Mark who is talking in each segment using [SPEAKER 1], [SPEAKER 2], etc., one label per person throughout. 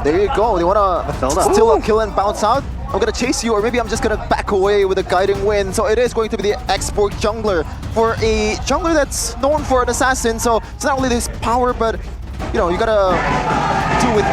[SPEAKER 1] there you go. They wanna steal a kill and bounce out. I'm gonna chase you, or maybe I'm just gonna back away with a guiding wind. So it is going to be the export jungler for a jungler that's known for an assassin. So it's not only this power, but you know, you gotta do with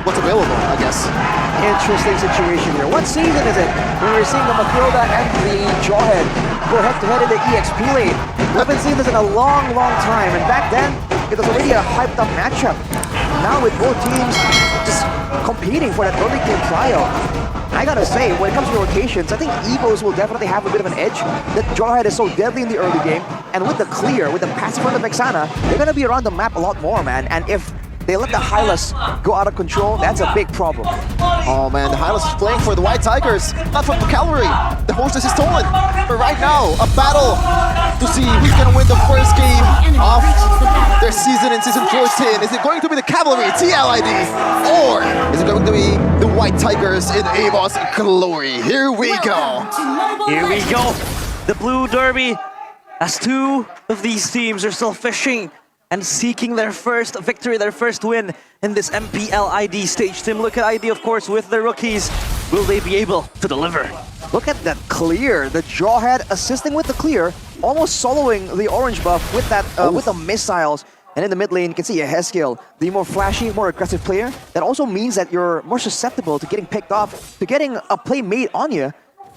[SPEAKER 1] what's available, I guess.
[SPEAKER 2] Interesting situation here. What season is it when we're seeing the Matilda and the Jawhead go head-to-head in the EXP lane? We haven't seen this in a long, long time, and back then, it was already a hyped-up matchup. Now with both teams just competing for that early game trial, I gotta say, when it comes to rotations, I think EVOS will definitely have a bit of an edge. That Jawhead is so deadly in the early game, and with the clear, with the passive from the Vexana, they're gonna be around the map a lot more, man. And if they let the Hylas go out of control, that's a big problem.
[SPEAKER 1] Oh man, the Hylas is playing for the White Tigers, not for the cavalry. The hostess is stolen. But right now, a battle to see who's gonna win the first game of their season in Season 14. Is it going to be the cavalry, TLID, or is it going to be the White Tigers in EVOS glory? Here we go.
[SPEAKER 3] Here we go. The Blue Derby, as two of these teams are still fishing and seeking their first victory, their first win in this MPL ID stage. Team look at ID, of course, with the rookies. Will they be able to deliver?
[SPEAKER 2] Look at that clear. The Jawhead assisting with the clear, almost soloing the orange buff with that with the missiles. And in the mid lane, you can see a Heskill, the more flashy, more aggressive player. That also means that you're more susceptible to getting picked off, to getting a play made on you.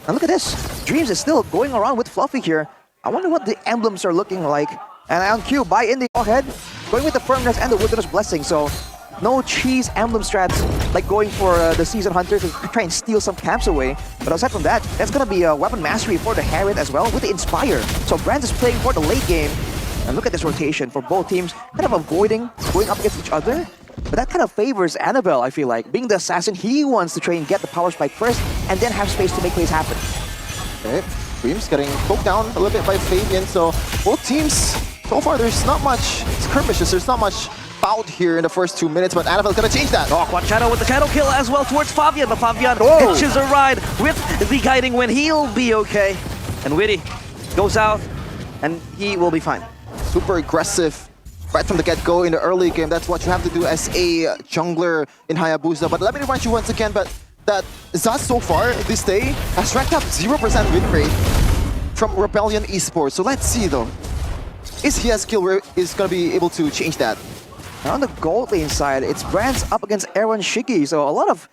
[SPEAKER 2] And look at this. Dreams is still going around with Fluffy here. I wonder what the emblems are looking like. And on cue, by Indy Jawhead, going with the Firmness and the Wilderness Blessing. So no cheese emblem strats like going for the Season Hunter to try and steal some camps away. But aside from that, that's going to be a weapon mastery for the Harriet as well with the Inspire. So Brands is playing for the late game. And look at this rotation for both teams, kind of avoiding going up against each other. But that kind of favors Annabelle, I feel like. Being the assassin, he wants to try and get the power spike first and then have space to make plays happen.
[SPEAKER 1] Okay, Dreams getting poked down a little bit by Fabian. So both teams, so far there's not much skirmishes, there's not much bout here in the first 2 minutes, but Annabelle's gonna change that.
[SPEAKER 3] Oh, Quad Shadow with the Shadow kill as well towards Fabian, but Fabian hitches a ride with the guiding wind. He'll be okay. And Witty goes out, and he will be fine.
[SPEAKER 1] Super aggressive right from the get-go in the early game. That's what you have to do as a jungler in Hayabusa. But let me remind you once again, but that Zaz so far this day has racked up 0% win rate from Rebellion Esports. So let's see though. Is Heskill is gonna be able to change that?
[SPEAKER 2] Now on the gold lane side, it's Brands up against Erwan Shiki. So a lot of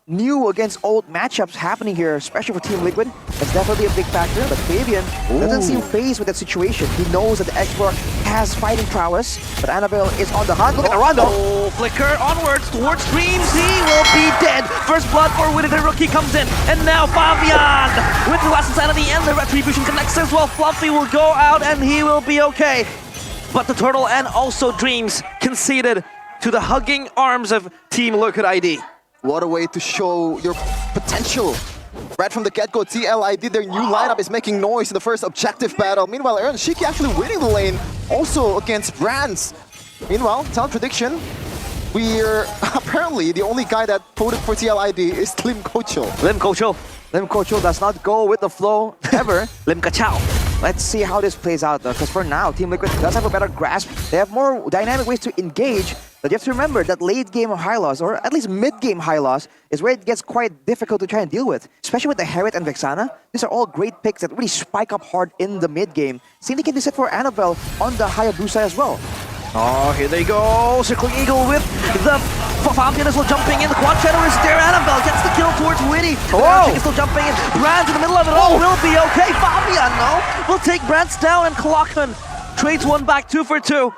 [SPEAKER 2] new against old matchups happening here, especially for Team Liquid. That's definitely a big factor, but Fabian doesn't seem phased with that situation. He knows that the expert has fighting prowess, but Annabelle is on the hunt. Look at the run though.
[SPEAKER 3] Oh, flicker onwards towards Dreams. He will be dead. First blood for Witty, the rookie comes in. And now Fabian with the last insanity and the retribution connects as well. Fluffy will go out and he will be okay. But the Turtle and also Dreams conceded to the hugging arms of Team Liquid ID.
[SPEAKER 1] What a way to show your potential. Right from the get-go, TLID, their new lineup is making noise in the first objective battle. Meanwhile, Erwan Shiki actually winning the lane, also against Brands. Meanwhile, talent prediction, we're apparently the only guy that voted for TLID is Lim Kocho.
[SPEAKER 3] Lim Kocho.
[SPEAKER 2] Lim Kocho does not go with the flow ever.
[SPEAKER 3] Lim Kachao.
[SPEAKER 2] Let's see how this plays out though, because for now, Team Liquid does have a better grasp. They have more dynamic ways to engage, but you have to remember that late game high loss, or at least mid game high loss, is where it gets quite difficult to try and deal with, especially with the Harriet and Vexana. These are all great picks that really spike up hard in the mid game. Same thing can be said for Annabelle on the Hayabusa as well.
[SPEAKER 3] Oh, here they go. Circling Eagle with the Fabian is still jumping in. The Quad Shadow is there. Annabelle gets the kill towards Witty. Chick is still jumping in. Brands in the middle of it all will be okay. Fabian, no, will take Brands down, and Kalakhan trades one back 2 for 2.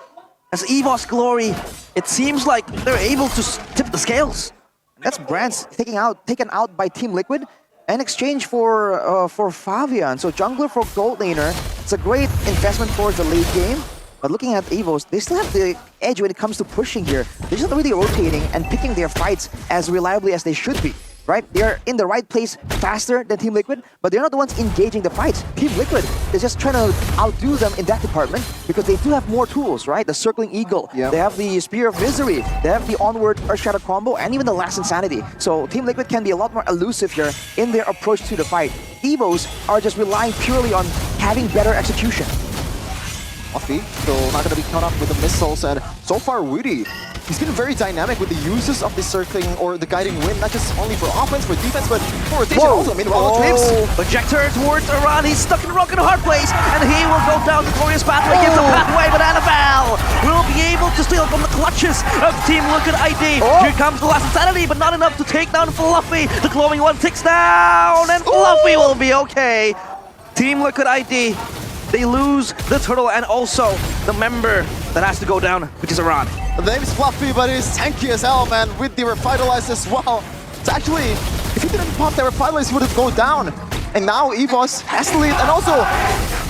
[SPEAKER 3] As EVOS Glory, it seems like they're able to tip the scales.
[SPEAKER 2] That's Brands taken out by Team Liquid in exchange for Fabian. So jungler for gold laner. It's a great investment towards the late game. But looking at EVOS, they still have the edge when it comes to pushing here. They're just not really rotating and picking their fights as reliably as they should be, right? They're in the right place faster than Team Liquid, but they're not the ones engaging the fights. Team Liquid is just trying to outdo them in that department because they do have more tools, right? The Circling Eagle, they have the Spear of Misery, they have the Onward Earthshatter combo, and even the Last Insanity. So Team Liquid can be a lot more elusive here in their approach to the fight. EVOS are just relying purely on having better execution.
[SPEAKER 1] Fluffy still not going to be caught up with the missiles, and so far Witty he's been very dynamic with the uses of the circling or the guiding wind, not just only for offense, for defense, but for rotation also. Meanwhile, Eclipse.
[SPEAKER 3] Ejector towards Iran. He's stuck in a rock and a hard place, and he will go down the glorious pathway. Gives a pathway, but Annabelle will be able to steal from the clutches of Team Liquid ID. Here comes the last insanity, but not enough to take down Fluffy. The glowing one ticks down, and Fluffy will be okay. Team Liquid ID, they lose the turtle and also the member that has to go down, which is Iran.
[SPEAKER 1] The name is Fluffy, but he's tanky as hell, man, with the Revitalize as well. It's actually, if he didn't pop that Revitalize, he would have gone down. And now EVOS has the lead, and also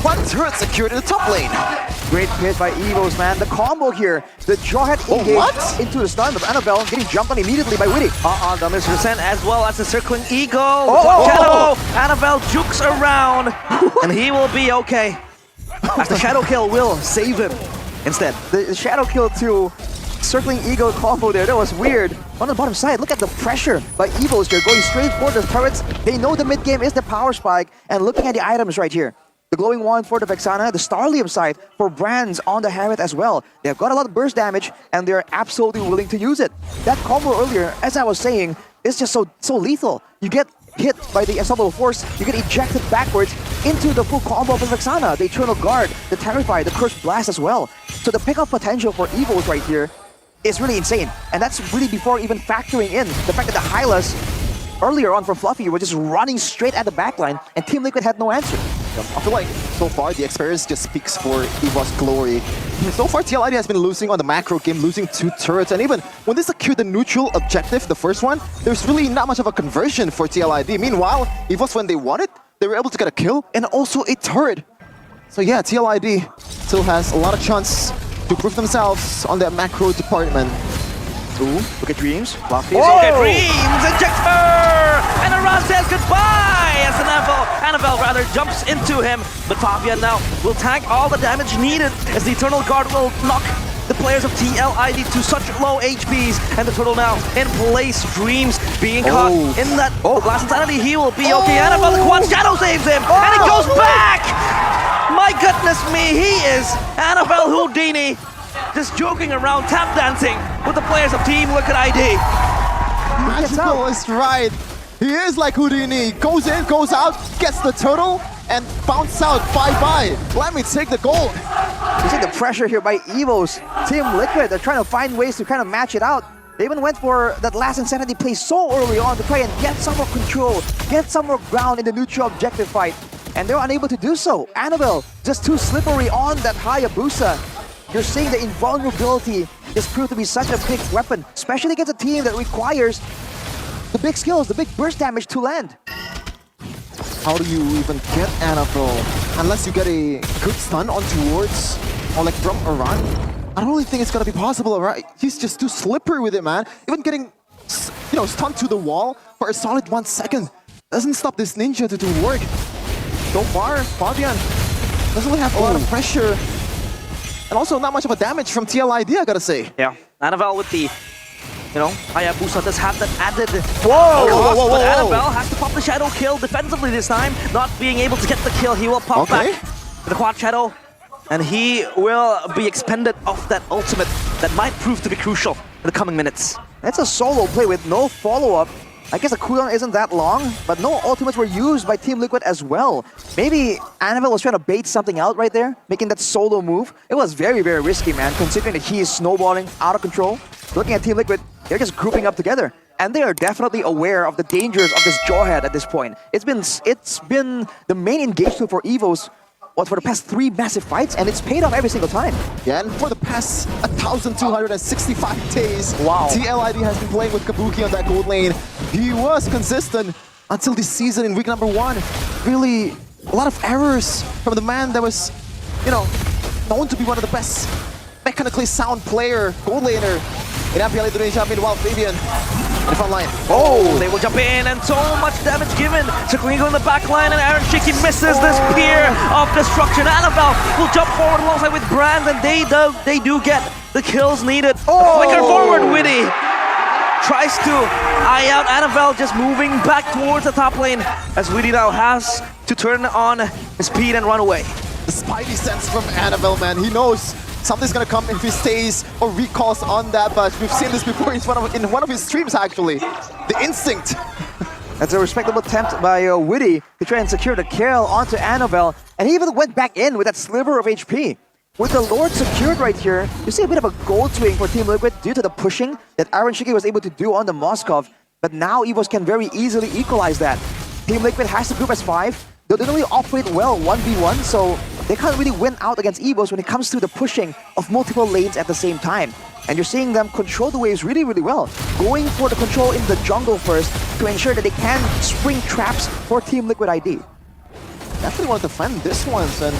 [SPEAKER 1] one turret secured in the top lane.
[SPEAKER 2] Great hit by EVOS, man. The combo here, the Jawhead engaged into the stun of Annabelle, getting jumped on immediately by Witty.
[SPEAKER 3] The mispercent as well as the circling eagle. Shadow, Annabelle jukes around, and he will be okay. As the shadow kill will save him instead.
[SPEAKER 2] The shadow kill to circling eagle combo there, that was weird. On the bottom side, look at the pressure by EVOS here, going straight for the turrets. They know the mid game is the power spike, and looking at the items right here. The glowing one for the Vexana, the Starlium side for Brands on the Harriet as well. They've got a lot of burst damage, and they're absolutely willing to use it. That combo earlier, as I was saying, is just so lethal. You get hit by the Unstoppable Force, you get ejected backwards into the full combo of the Vexana, the Eternal Guard, the Terrify, the Cursed Blast as well. So the pickup potential for EVOS right here is really insane. And that's really before even factoring in the fact that the Hylas earlier on from Fluffy were just running straight at the backline, and Team Liquid had no answer.
[SPEAKER 1] I feel like so far the experience just speaks for EVOS glory. So far TLID has been losing on the macro game, losing 2 turrets, and even when they secured the neutral objective, the first one, there's really not much of a conversion for TLID. Meanwhile, EVOS, when they wanted, they were able to get a kill and also a turret. So yeah, TLID still has a lot of chance to prove themselves on that macro department.
[SPEAKER 2] Ooh, look at Dreams. Fluffy.
[SPEAKER 3] Look at Dreams! Ejector! And Iran says goodbye as Annabelle rather jumps into him. But Fabian now will tank all the damage needed as the Eternal Guard will knock the players of TLID to such low HPs. And the turtle now in place. Dreams being caught in that last insanity. He will be okay. Annabelle, the quad shadow saves him! And he goes back! My goodness me, he is Annabelle Houdini. Just joking around, tap dancing with the players of Team Liquid ID.
[SPEAKER 1] Magical is right. He is like Houdini. Goes in, goes out, gets the turtle, and bounce out. Bye-bye. Let me take the goal.
[SPEAKER 2] You see the pressure here by EVOS. Team Liquid, they're trying to find ways to kind of match it out. They even went for that last Insanity play so early on to try and get some more control, get some more ground in the neutral objective fight. And they're unable to do so. Annabelle, just too slippery on that Hayabusa. You're seeing the invulnerability just proved to be such a big weapon, especially against a team that requires the big skills, the big burst damage to land.
[SPEAKER 1] How do you even get Annabelle? Unless you get a good stun onto wards, or like from Iran, I don't really think it's gonna be possible, right? He's just too slippery with it, man. Even getting, stunned to the wall for a solid 1 second doesn't stop this ninja to do work. So far, Fabian doesn't really have a lot of pressure. And also not much of a damage from TLID, I gotta say.
[SPEAKER 3] Yeah, Annabelle with the, Hayabusa does have that added
[SPEAKER 1] Whoa.
[SPEAKER 3] But Annabelle has to pop the shadow kill defensively this time. Not being able to get the kill, he will pop back to the quad shadow. And he will be expended off that ultimate that might prove to be crucial in the coming minutes.
[SPEAKER 2] That's a solo play with no follow-up. I guess the cooldown isn't that long, but no ultimates were used by Team Liquid as well. Maybe Annabelle was trying to bait something out right there, making that solo move. It was very, very risky, man, considering that he is snowballing out of control. Looking at Team Liquid, they're just grouping up together. And they are definitely aware of the dangers of this Jawhead at this point. It's been the main engage tool for EVOS for the past 3 massive fights, and it's paid off every single time.
[SPEAKER 1] Yeah, and for the past 1,265 days, TLID has been playing with Kabuki on that gold lane. He was consistent until this season in week number 1. Really, a lot of errors from the man that was, known to be one of the best mechanically sound player, gold laner in MPL Indonesia. Meanwhile, Fabian in the front line.
[SPEAKER 3] They will jump in, and so much damage given. Circlingo in the back line, and Aaron Shiki misses this spear of destruction. Annabelle will jump forward alongside with Brand, and they do get the kills needed. Flicker forward, Witty tries to eye out Annabelle, just moving back towards the top lane, as Witty now has to turn on his speed and run away.
[SPEAKER 1] The spidey sense from Annabelle, man. He knows something's gonna come if he stays or recalls on that, but we've seen this before in one of his streams actually. The instinct.
[SPEAKER 2] That's a respectable attempt by Witty to try and secure the kill onto Annabelle, and he even went back in with that sliver of HP. With the Lord secured right here, you see a bit of a gold swing for Team Liquid due to the pushing that Aaron Shiki was able to do on the Moskov, but now EVOS can very easily equalize that. Team Liquid has the group as 5. They don't really operate well 1v1, so they can't really win out against EVOS when it comes to the pushing of multiple lanes at the same time. And you're seeing them control the waves really, really well. Going for the control in the jungle first to ensure that they can spring traps for Team Liquid ID.
[SPEAKER 1] Definitely want to defend this one, and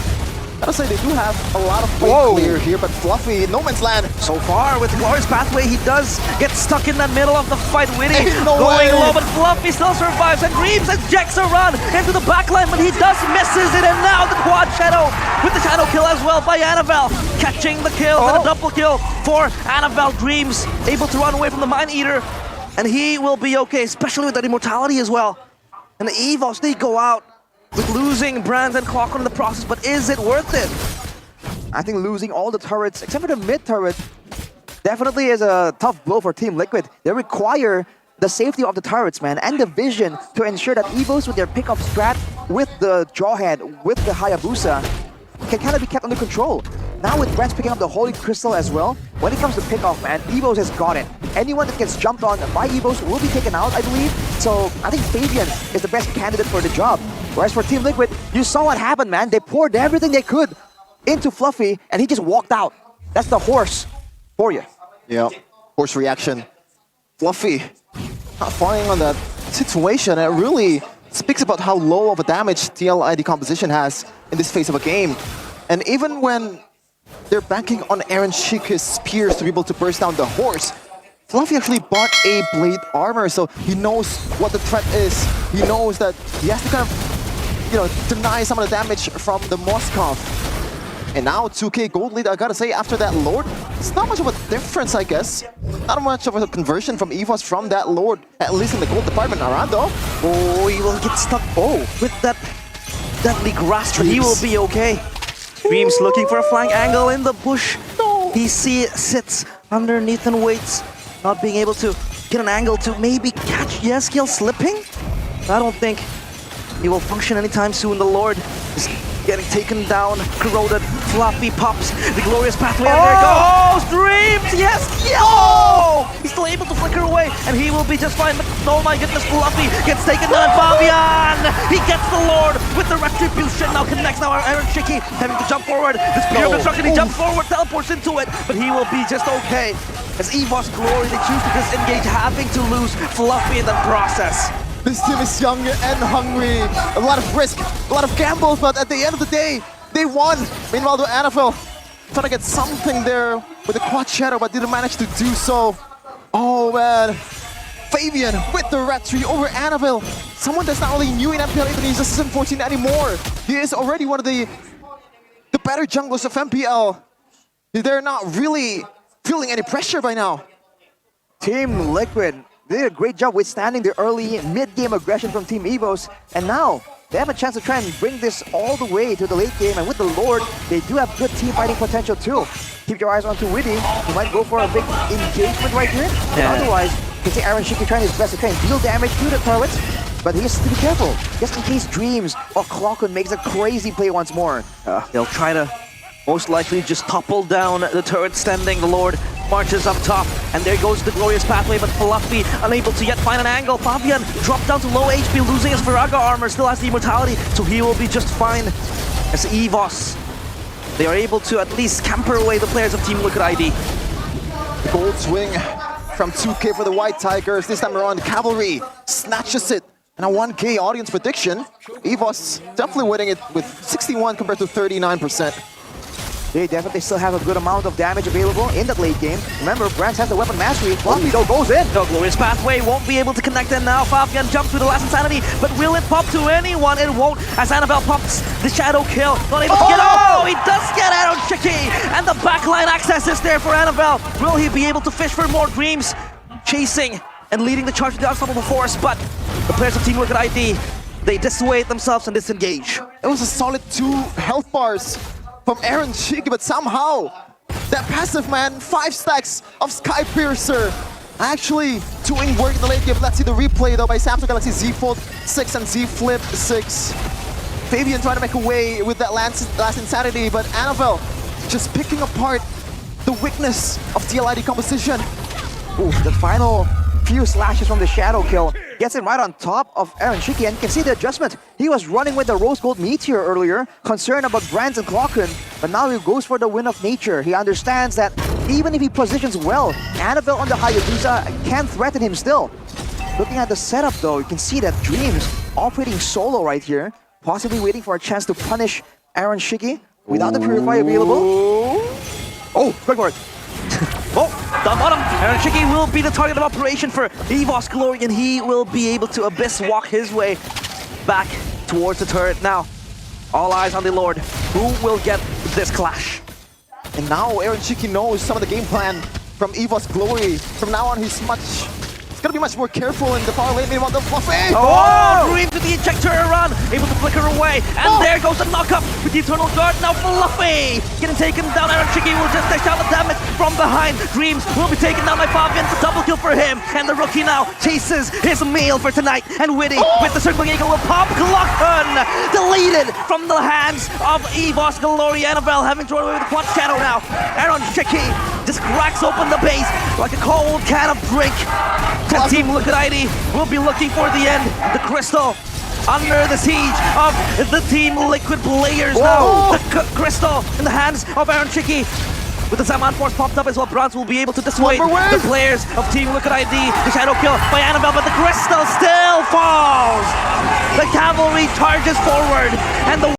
[SPEAKER 1] gotta say they do have a lot of play clear here, but Fluffy in no man's land.
[SPEAKER 3] So far, with Glorious Pathway, he does get stuck in the middle of the fight. Witty
[SPEAKER 1] No
[SPEAKER 3] going
[SPEAKER 1] way.
[SPEAKER 3] low, but Fluffy still survives, and Dreams ejects a run into the backline, but he does misses it, and now the quad shadow with the shadow kill as well by Annabelle, catching the kill, and a double kill for Annabelle. Dreams able to run away from the Mind Eater, and he will be okay, especially with that immortality as well. And the EVOS, they go out with losing Brands and Clockwork in the process, but is it worth it?
[SPEAKER 2] I think losing all the turrets, except for the mid turret, definitely is a tough blow for Team Liquid. They require the safety of the turrets, man, and the vision to ensure that EVOS with their pick-up strat, with the Jawhead, with the Hayabusa, can kind of be kept under control. Now with Brands picking up the Holy Crystal as well, when it comes to pick-off, man, EVOS has got it. Anyone that gets jumped on by EVOS will be taken out, I believe. So I think Fabian is the best candidate for the job. Whereas for Team Liquid, you saw what happened, man. They poured everything they could into Fluffy, and he just walked out. That's the horse for you.
[SPEAKER 1] Yeah, horse reaction. Fluffy not falling on that situation. It really speaks about how low of a damage TLID composition has in this phase of a game. And even when they're banking on Aaron Shika's spears to be able to burst down the horse, Fluffy actually bought a blade armor, so he knows what the threat is. He knows that he has to kind of, you know, deny some of the damage from the Moskov. And now 2k gold lead, I gotta say, after that Lord, it's not much of a difference, I guess. Not much of a conversion from EVOS from that Lord, at least in the gold department. Arando.
[SPEAKER 3] Oh, he will get stuck. Oh, with that deadly grasp, but he will be okay. Dreams looking for a flank angle in the bush.
[SPEAKER 1] No.
[SPEAKER 3] He sits underneath and waits, not being able to get an angle to maybe catch Yeskiel slipping. I don't think he will function anytime soon. The Lord is getting taken down, corroded. Fluffy pops the Glorious Pathway, and there goes Dreams! Yes! Oh! He's still able to flicker away, and he will be just fine, but oh my goodness, Fluffy gets taken down, and Fabian! He gets the Lord with the Retribution, now connects, now Aaron Shiki having to jump forward. The Spear of Destruction, he jumps forward, teleports into it, but he will be just okay. As EVOS Glory, they choose to disengage, having to lose Fluffy in the process.
[SPEAKER 1] This team is young and hungry. A lot of risk, a lot of gambles, but at the end of the day, they won. Meanwhile, the Annabelle trying to get something there with the quad shadow, but didn't manage to do so. Oh man, Fabian with the red tree over Annabelle. Someone that's not only new in MPL Indonesia Season 14 anymore. He is already one of the better junglers of MPL. They're not really feeling any pressure by now.
[SPEAKER 2] Team Liquid, they did a great job withstanding the early mid-game aggression from Team EVOS, and now they have a chance to try and bring this all the way to the late game, and with the Lord, they do have good team fighting potential too. Keep your eyes on to Witty. He might go for a big engagement right here, and otherwise, you can see Aaron Shiki trying his best to try and deal damage to the turrets, but he has to be careful, just in case Dreams or Clockun makes a crazy play once more.
[SPEAKER 3] They'll try to most likely just topple down the turret standing. The Lord marches up top, and there goes the Glorious Pathway, but Fluffy unable to yet find an angle. Fabian dropped down to low HP, losing his Viraga armor, still has the immortality, so he will be just fine. As EVOS, they are able to at least scamper away the players of Team Liquid ID.
[SPEAKER 1] The gold swing from 2k for the White Tigers. This time around, Cavalry snatches it. And a 1k audience prediction. EVOS definitely winning it with 61 compared to 39%.
[SPEAKER 2] They definitely still have a good amount of damage available in that late game. Remember, Brands has the weapon mastery. Fluffy though goes in.
[SPEAKER 3] The Glorious Pathway won't be able to connect in now. Fabian jumps with the last insanity, but will it pop to anyone? It won't, as Annabelle pops the shadow kill. Not able to get he does get Aaron Shiki! And the backline access is there for Annabelle. Will he be able to fish for more Dreams? Chasing and leading the charge with the unstoppable force, but the players of Team Liquid ID, they dissuade themselves and disengage.
[SPEAKER 1] It was a solid 2 health bars from Aaron Shiki, but somehow That passive, man, 5 stacks of Sky Piercer. Actually doing work in the late game. Let's see the replay though by Samsung Galaxy Z Fold 6 and Z Flip 6. Fabian trying to make away with that last Insanity, but Annabelle just picking apart the weakness of DLID composition.
[SPEAKER 2] Ooh, the final few slashes from the Shadow kill gets him right on top of Aaron Shiki, and you can see the adjustment. He was running with the Rose Gold Meteor earlier, concerned about Brands and Clocken, but now he goes for the Wind of Nature. He understands that even if he positions well, Annabelle on the Hayabusa can threaten him still. Looking at the setup though, you can see that Dreams operating solo right here, possibly waiting for a chance to punish Aaron Shiki without the Purifier available. Oh, quick word.
[SPEAKER 3] Oh, down bottom, Aaron Shiki will be the target of operation for EVOS Glory, and he will be able to Abyss walk his way back towards the turret. Now, all eyes on the Lord. Who will get this clash?
[SPEAKER 1] And now Aaron Shiki knows some of the game plan from EVOS Glory. From now on, he's gonna be much more careful in the far lane. Meanwhile, the Fluffy!
[SPEAKER 3] Oh, Dream to the ejector run, able to flicker away, and there goes the knockup with the Eternal Guard. Now Fluffy getting taken down. Aaron Shiki will just dish out the damage from behind. Dreams will be taken down by Fabian. It's a double kill for him, and the rookie now chases his meal for tonight. And Witty with the circling eagle will pop. Glocken deleted from the hands of EVOS Glory. Annabelle having thrown away with the quad shadow now. Aaron Shiki just cracks open the base like a cold can of drink. And Team Liquid ID will be looking for the end. The Crystal under the siege of the Team Liquid players now. The Crystal in the hands of Aaron Shiki. With the Zaman Force popped up as well, Bronze will be able to dissuade the players of Team Liquid ID. The shadow kill by Annabelle, but the Crystal still falls. The cavalry charges forward, and the